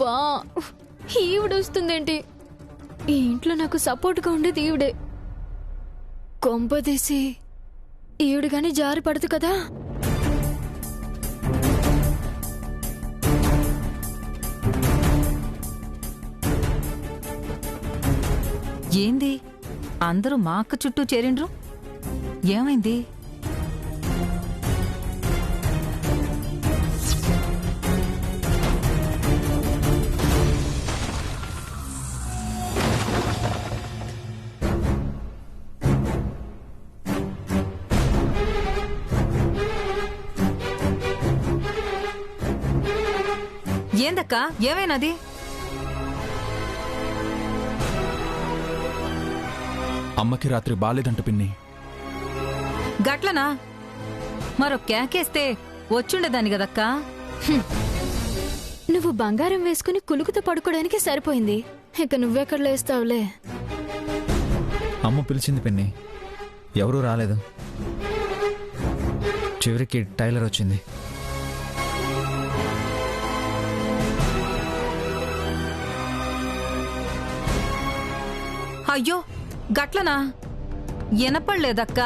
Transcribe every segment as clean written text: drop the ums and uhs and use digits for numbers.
అబ్బా, ఈవిడొస్తుందేంటి? ఈ ఇంట్లో నాకు సపోర్ట్గా ఉండేది ఈవిడే. కొంపదీసి ఈవిడ గాని జారి పడదు కదా. ఏంది అందరూ మా అక్క చుట్టూ చేరిండ్రు? ఏమైంది? ఏందక్క, ఏమైనది? అమ్మకి రాత్రి బాలేదంట పిన్ని. గట్లనా? మరో కేకేస్తే వచ్చుండేదాన్ని కదక్కా. నువ్వు బంగారం వేసుకుని కులుకుతో పడుకోవడానికి సరిపోయింది. ఇక నువ్వెక్కడ లేస్తావులే. అమ్మ పిలిచింది పిన్ని, ఎవరూ రాలేదు. చివరికి టైలర్ వచ్చింది. అయ్యో గట్లనా? ఎనపడలేదక్కా.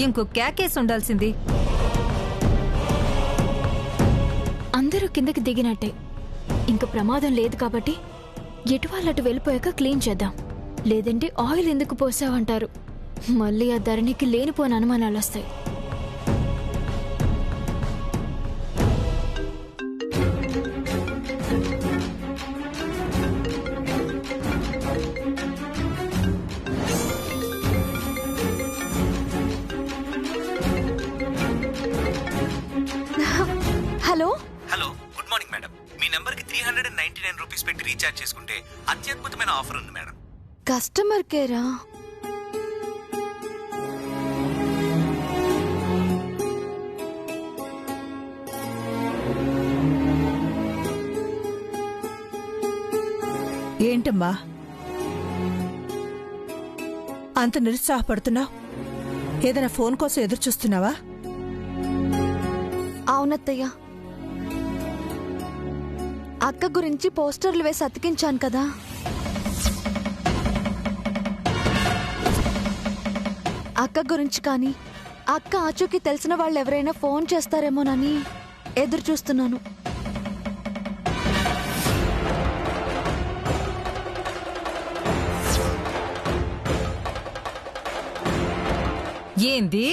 ఇంకో కేకేసి ఉండాల్సింది. అందరూ కిందకి దిగినట్టే. ఇంక ప్రమాదం లేదు కాబట్టి ఎటు వాళ్ళటు వెళ్ళిపోయాక క్లీన్ చేద్దాం. లేదంటే ఆయిల్ ఎందుకు పోసావంటారు. మళ్ళీ ఆ ధరణికి లేనిపోని అనుమానాలు వస్తాయి. Hello hello, good morning madam. మీ నెంబర్కి 399 రూపీస్ పెట్టి రీఛార్జ్ చేసుకుంటే అత్యద్భుతమైన ఆఫర్ ఉంది మేడం. కస్టమర్ కేరా? ఏంటమ్మా అంత నిరుత్సాహపడుతున్నావు? ఏదైనా ఫోన్ కోసం ఎదురు చూస్తున్నావా? అవునత్తయ్య, అక్క గురించి పోస్టర్లు వేసి అతికించాను కదా. అక్క గురించి కానీ అక్క ఆచూకీ తెలిసిన వాళ్ళు ఎవరైనా ఫోన్ చేస్తారేమోనని ఎదురు చూస్తున్నాను. ఏంది?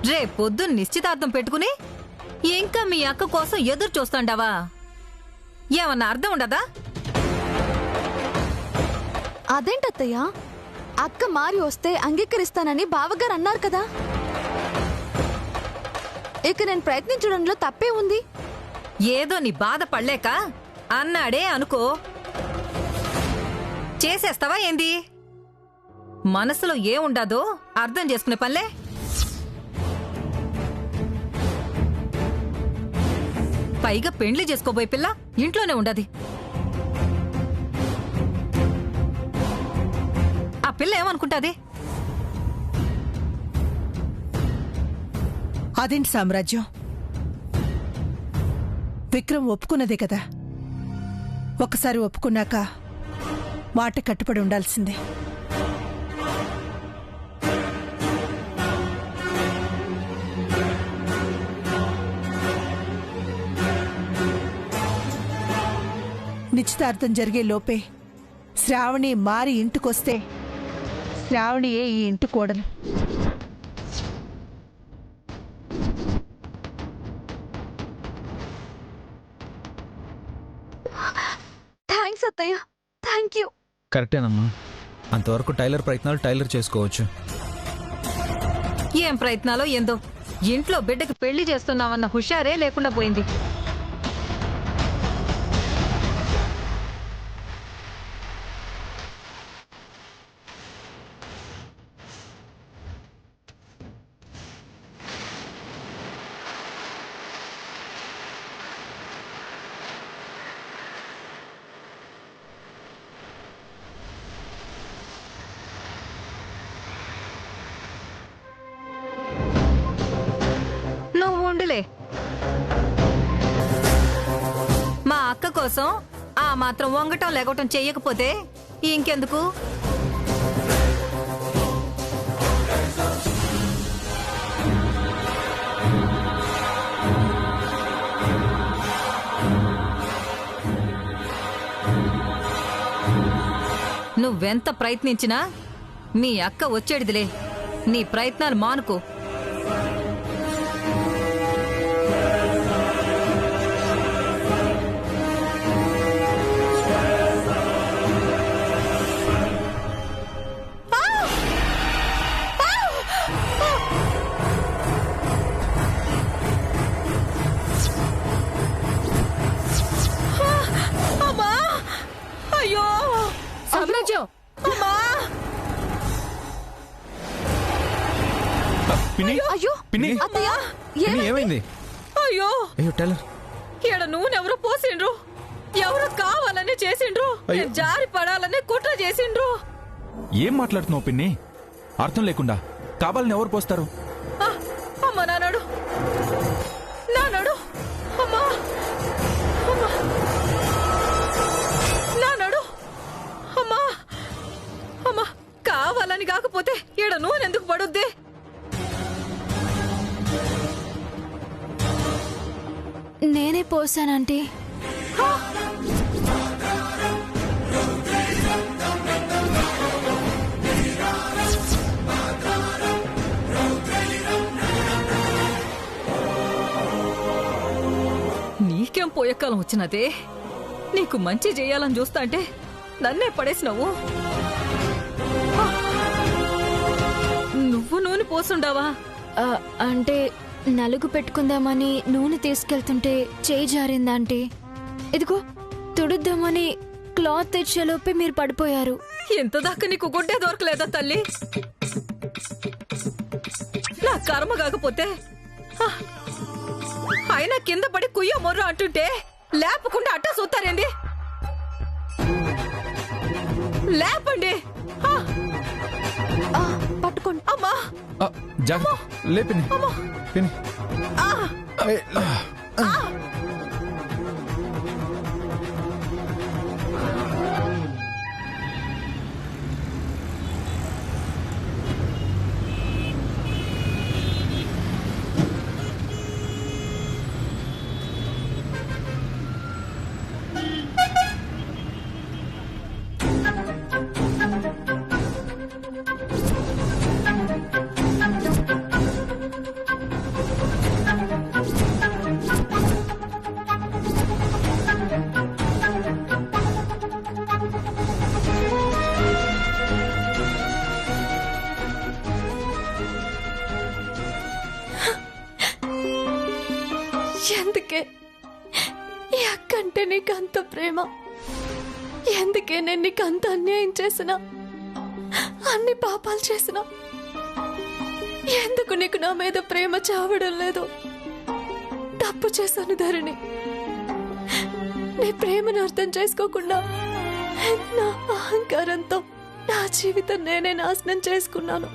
రేపొద్దు నిశ్చితార్థం పెట్టుకుని ఇంకా మీ అక్క కోసం ఎదురు చూస్తాండావా? ఏమన్నా అర్థం ఉండదా? అదేంటత్తయ్య, అక్క మారి వస్తే అంగీకరిస్తానని బావగారు అన్నారు కదా. ఇక నేను ప్రయత్నించడంలో తప్పే ఉంది. ఏదో నీ బాధ పడలేక అన్నాడే అనుకో. చేసేస్తావా ఏంది? మనసులో ఏముండదో అర్థం చేసుకునే పనిలే. పైగా పెండ్లి చేసుకోబోయే పిల్ల ఇంట్లోనే ఉండది. ఆ పిల్ల ఏమనుకుంటాది? అదేంటి సామ్రాజ్యం? విక్రమ్ ఒప్పుకున్నదే కదా. ఒకసారి ఒప్పుకున్నాక మాట కట్టుబడి ఉండాల్సిందే. నిశ్చితార్థం జరిగే లోపే శ్రావణి మారి ఇంటికొస్తే శ్రావణియే ఈ ఇంటి కోడలు. థ్యాంక్స్ అత్తయ్య, థ్యాంక్ యూ. కరెక్టేనమ్మా, అంతవరకు టైలర్ ప్రయత్నాలు టైలర్ చేసుకోవచ్చు. ఏం ప్రయత్నాలో ఏందో, ఇంట్లో బిడ్డకి పెళ్లి చేస్తున్నామన్న హుషారే లేకుండా పోయింది. నువ్వు ఉండులే. కోసం ఆ మాత్రం వంగటం లేగటం చెయ్యకపోతే ఇంకెందుకు? నువ్వెంత ప్రయత్నించినా మీ అక్క వచ్చేడిదిలే. నీ ప్రయత్నాలు మానుకో. అయ్యో సామ్రాజ్యం! పిన్ని అయ్యో పిన్ని అత్తయ్య పిన్ని, ఏమైంది? అయ్యో అయ్యో టైలర్, ఈడ నూనెవరో పోసిండ్రు, ఎవరో కావాలని చేసిండ్రు, అయ్యో. జారి పడాలని కుట్ర చేసిండ్రు. ఏం మాట్లాడుతున్నావు పిన్ని? అర్థం లేకుండా కావాలని ఎవరు పోస్తారు? అమ్మ నానాడు, నానాడు, అమ్మా అమ్మా, నానాడు, అమ్మా అమ్మా. కావాలని కాకపోతే ఈడ నూనె ఎందుకు పడుద్ది? నేనే పోసానంటే నీకేం పోయే కాలం వచ్చినదే? నీకు మంచి చేయాలని చూస్తా అంటే నన్నే పడేసినావు. నువ్వు నూనె పోసుండావా? అంటే నలుగు పెట్టుకుందామని నూనె తీసుకెళ్తుంటే చేయి జారిందంటే, ఇదిగో తుడుద్దామని క్లాత్ తెచ్చేలోపే మీరు పడిపోయారు. ఎంత దాకా నీకు గుడ్డే దొరకలేదా తల్లి? నా కర్మ కాకపోతే అయినా కింద పడి కుయ్య మొర్ర అంటుంటే లేపకుండా అట్టా చూస్తారేంది? లేపండి. పట్టుకోండి. అమ్మా జాగ్రత్త, లే పిన్ని. పిన్ని, ఏయ్, ఎందుకే ఈ అక్క అంటే నీకు అంత ప్రేమ? ఎందుకే నేను నీకు అంత అన్యాయం చేసినా, అన్ని పాపాలు చేసినా? ఎందుకు నీకు నా మీద ప్రేమ చావడం లేదు? తప్పు చేశాను ధరణి. నీ ప్రేమను అర్థం చేసుకోకుండా నా అహంకారంతో నా జీవితం నేనే నాశనం చేసుకున్నాను.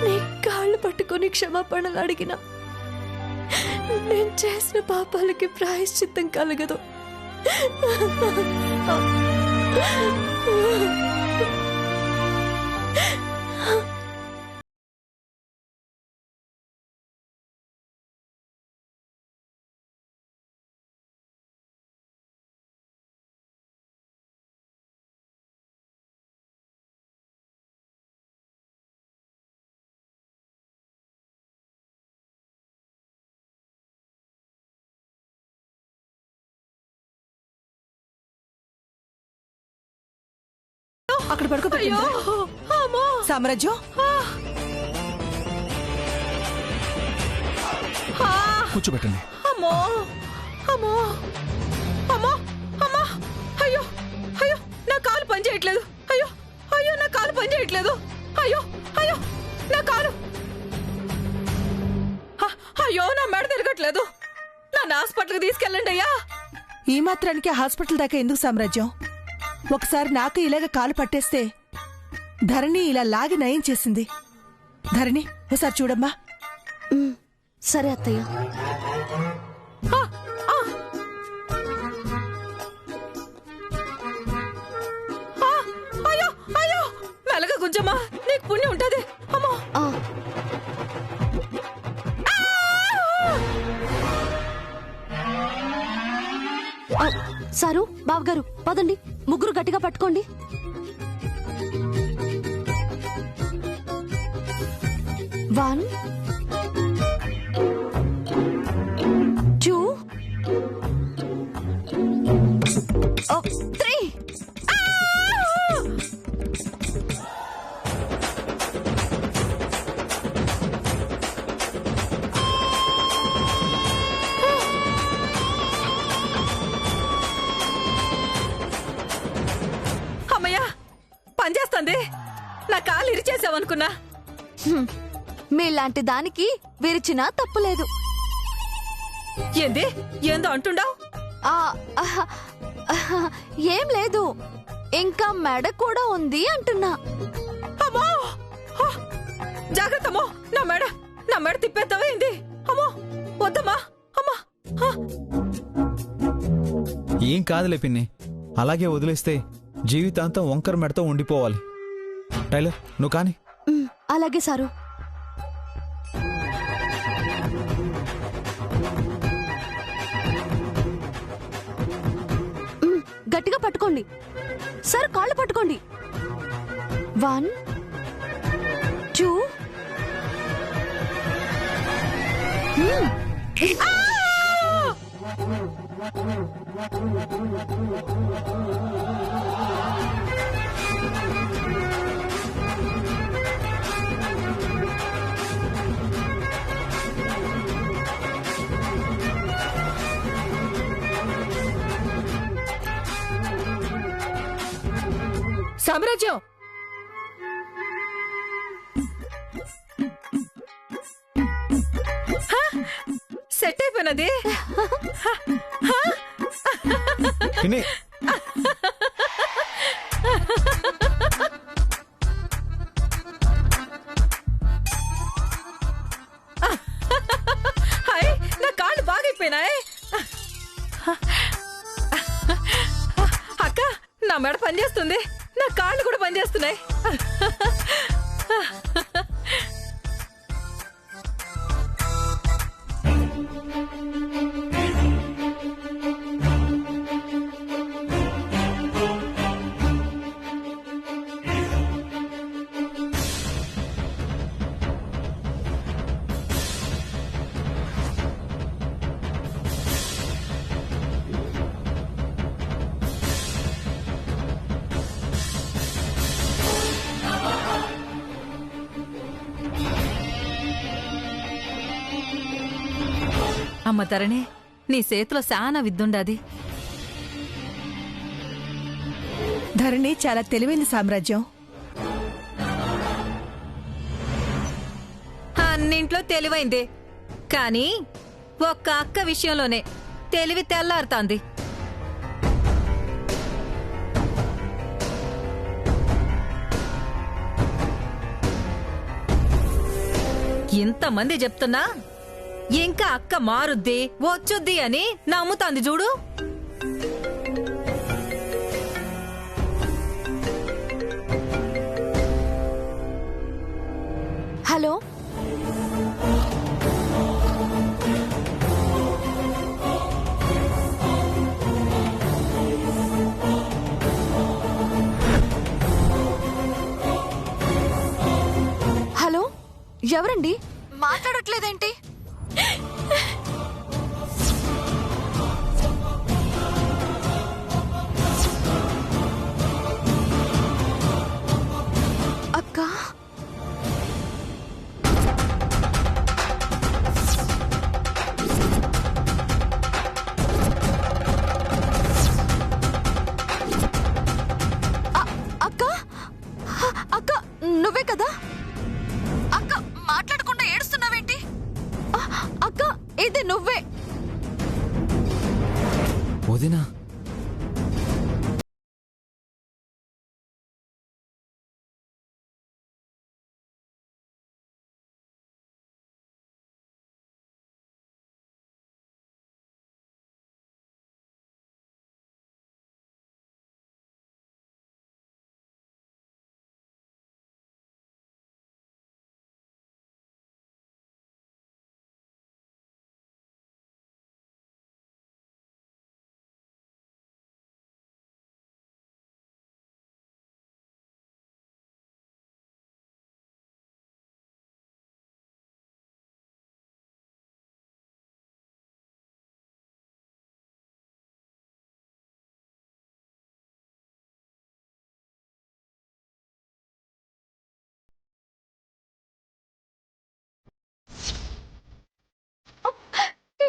నీ కాళ్ళు పట్టుకొని క్షమాపణలు అడిగినా నేను చేసిన పాపాలకి ప్రాయశ్చిత్తం కలగదు. అక్కడ పడుకోబెట్టింది. సామ్రాజ్యం, కూర్చోబెట్టండి. అమ్మో అమ్మో అమ్మో అమ్మా. అయ్యో అయ్యో, నా కాలు పని చేయట్లేదు. అయ్యో అయ్యో, నా కాలు పని చేయట్లేదు. అయ్యో అయ్యో, నా కాలు. అయ్యో, నా మెడ తిరగట్లేదు. నన్ను హాస్పిటల్కి తీసుకెళ్ళండి అయ్యా. ఈ మాత్రానికి హాస్పిటల్ దాకా ఎందుకు సామ్రాజ్యం? ఒకసారి నాకు ఇలాగ కాలు పట్టేస్తే ధరణి ఇలా లాగి నయం చేసింది. ధరణి, ఒకసారి చూడమ్మా. సరే అత్తయ్య. బుజ్జమ్మా, నీకు పుణ్యం ఉంటది. అమ్మో ఆ, ఆ, సారు బావగారు పదండి, ముగ్గురు గట్టిగా పట్టుకోండి. One, two, three. అమ్మయ్యా, పనిచేస్తుంది. నా కాలు ఇరిచేసావనుకున్నా. మీలాంటి దానికి విరిచినా తప్పులేదు. ఏంది ఏందో అంటుండావు? ఆ, ఆహ్, ఆహ్, ఏం లేదు, ఇంకా మెడ కూడా ఉంది అంటున్నా. అమ్మో ఆ, జాగ్రత్తమ్మో, నా మెడ తిప్పేద్దావా ఏంది? అమ్మో వద్దమ్మా, అమ్మా. ఆ, ఏం కాదులే పిన్ని, అలాగే వదిలేస్తే జీవితాంతం వంకర మెడతో ఉండిపోవాలి. టైలర్ నువ్వు కానీ. అలాగే సారు. గట్టిగా పట్టుకోండి సార్, కాళ్ళు పట్టుకోండి. One, two. సామ్రాజ్యం, సెట్ అయిపోయినది. పిన్ని హాయ్, నా కాళ్ళు బాగైపోయినాయి. అక్క, నా మెడ పనిచేస్తుంది, నా కాళ్ళు కూడా పనిచేస్తున్నాయి. అమ్మ ధరణి, నీ చేతిలో చాలా విద్యుండాది. ధరణి చాలా తెలివైంది సామ్రాజ్యం. అన్నింట్లో తెలివైంది, కానీ ఒక్క అక్క విషయంలోనే తెలివి తెల్లారుతాంది. ఇంతమంది చెప్తున్నా ఇంకా అక్క మారుద్ది వచ్చుద్ది అని నమ్ముతాంది చూడు. హలో, హలో, ఎవరండి? మాట్లాడట్లేదేంటి? అక్క, అక్క, అక్క నువ్వే కదా? అక్క మాట్లాడకుండా ఏడుస్తున్నావేంటి? అక్క ఇది నువ్వే. వదినా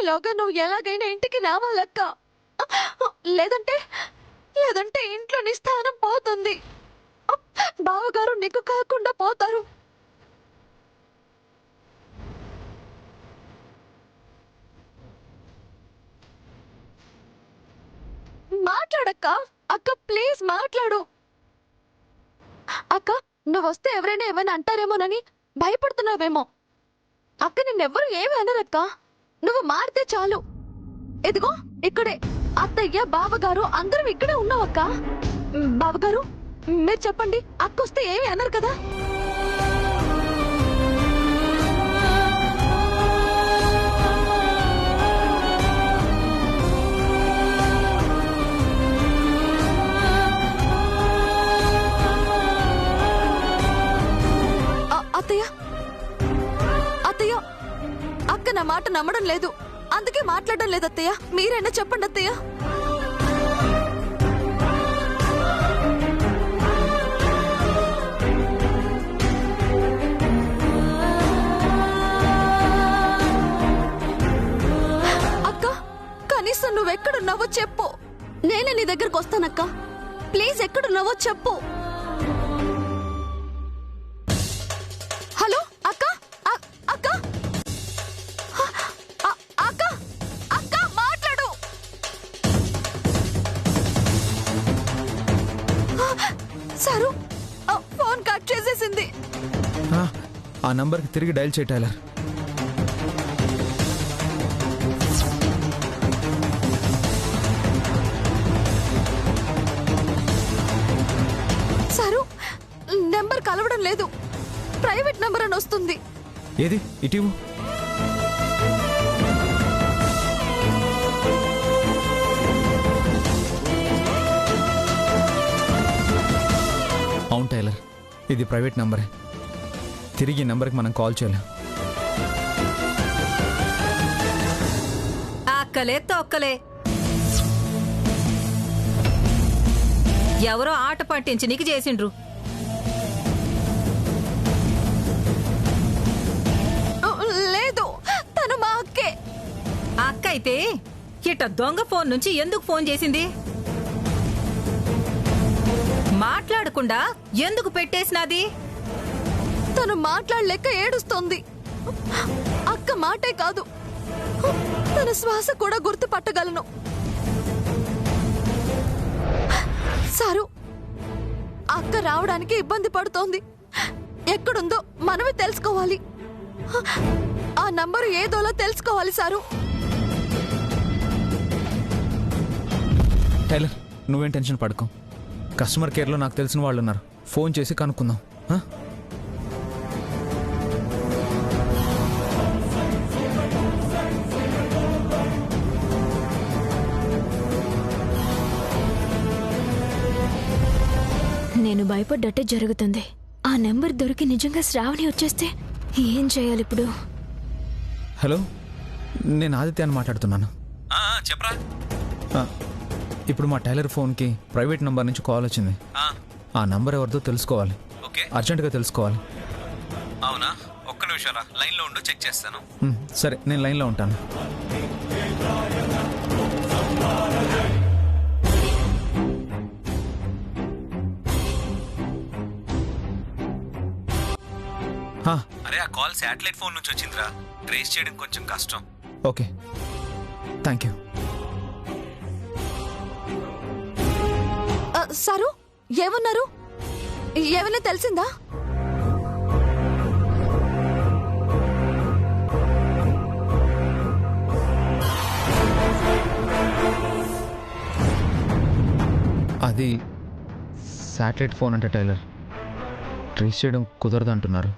ఈలోగా నువ్వు ఎలాగైనా ఇంటికి రావాలక్క. లేదంటే లేదంటే ఇంట్లో నీ స్థానం పోతుంది. బావగారు నీకు కాకుండా పోతారు. మాట్లాడక్క. అక్క ప్లీజ్ మాట్లాడు. అక్క నువ్వు వస్తే ఎవరైనా ఏమైనా అంటారేమోనని భయపడుతున్నావేమో. అక్క నిన్నెవ్వరు ఏమి అనరక్క. నువ్వు మారితే చాలు. ఇదిగో ఇక్కడే అత్తయ్య బావగారు అందరం ఇక్కడే ఉన్నావక్క. బావగారు మీరు చెప్పండి, అక్క వస్తే ఏమి అనరు కదా? అత్తయ్య అత్తయ్య అక్క నా మాట నమ్మడం లేదు, అందుకే మాట్లాడడం లేదు అత్తయ్య. మీరైనా చెప్పండి అత్తయ్య. అక్క కనీసం నువ్వెక్కడున్నావో చెప్పు. నేనే నీ దగ్గరకు వస్తానక్క. ప్లీజ్ ఎక్కడున్నావో చెప్పు. హలో అక్క. అక్క అక్క అక్క మాట్లాడు. సరు ఫోన్ కట్ చేసేసింది. ఆ నంబర్కి తిరిగి డయల్ చేయి టైలర్. సరు నెంబర్ కలవడం లేదు. ప్రైవేట్ నెంబర్ అని వస్తుంది. ఏది ఇటు? అవును టైలర్, ఇది ప్రైవేట్ నంబరే. తిరిగి ఈ నంబర్కి మనం కాల్ చేయలేం. అక్కలే తొక్కలే. ఎవరో ఆట పట్టించి నీకు చేసిండ్రు. లేదు తను మా అక్కే. అక్క అయితే ఇట దొంగ ఫోన్ నుంచి ఎందుకు ఫోన్ చేసింది? మాట్లాడకుండా ఎందుకు పెట్టేసినది? తను మాట్లాడలేక ఏడుస్తోంది. అక్క మాటే కాదు, తన శ్వాస కూడా గుర్తుపట్టగలను. సారు అక్క రావడానికి ఇబ్బంది పడుతోంది. ఎక్కడుందో మనమే తెలుసుకోవాలి. ఆ నంబరు ఏదోలా తెలుసుకోవాలి సారు. టైలర్ నువ్వేం టెన్షన్ పడుకో. కస్టమర్ కేర్లో నాకు తెలిసిన వాళ్ళు ఉన్నారు. ఫోన్ చేసి కనుక్కుందాం. నేను భయపడ్డట్టే జరుగుతుంది. ఆ నెంబర్ దొరికి నిజంగా శ్రావణి వచ్చేస్తే ఏం చేయాలి ఇప్పుడు? హలో, నేను ఆదిత్యాన్ని మాట్లాడుతున్నాను. చెప్పరా. ఇప్పుడు మా టైలర్ ఫోన్కి ప్రైవేట్ నంబర్ నుంచి కాల్ వచ్చింది. ఆ నంబర్ ఎవరిదో తెలుసుకోవాలి. ఓకే, అర్జెంటుగా తెలుసుకోవాలి. అవునా? ఒక్క నిమిషం రా, లైన్లో ఉండు, చెక్ చేస్తాను. సరే, నేను లైన్లో ఉంటాను. అరే ఆ కాల్ శాటిలైట్ ఫోన్ నుంచి వచ్చిందిరా. ట్రేస్ చేయడం కొంచెం కష్టం. Okay, thank you. సారు ఏమన్నారు? ఏమైనా తెలిసిందా? అది శాటిలైట్ ఫోన్ అంటే టైలర్ ట్రేస్ చేయడం కుదరదు అంటున్నారు.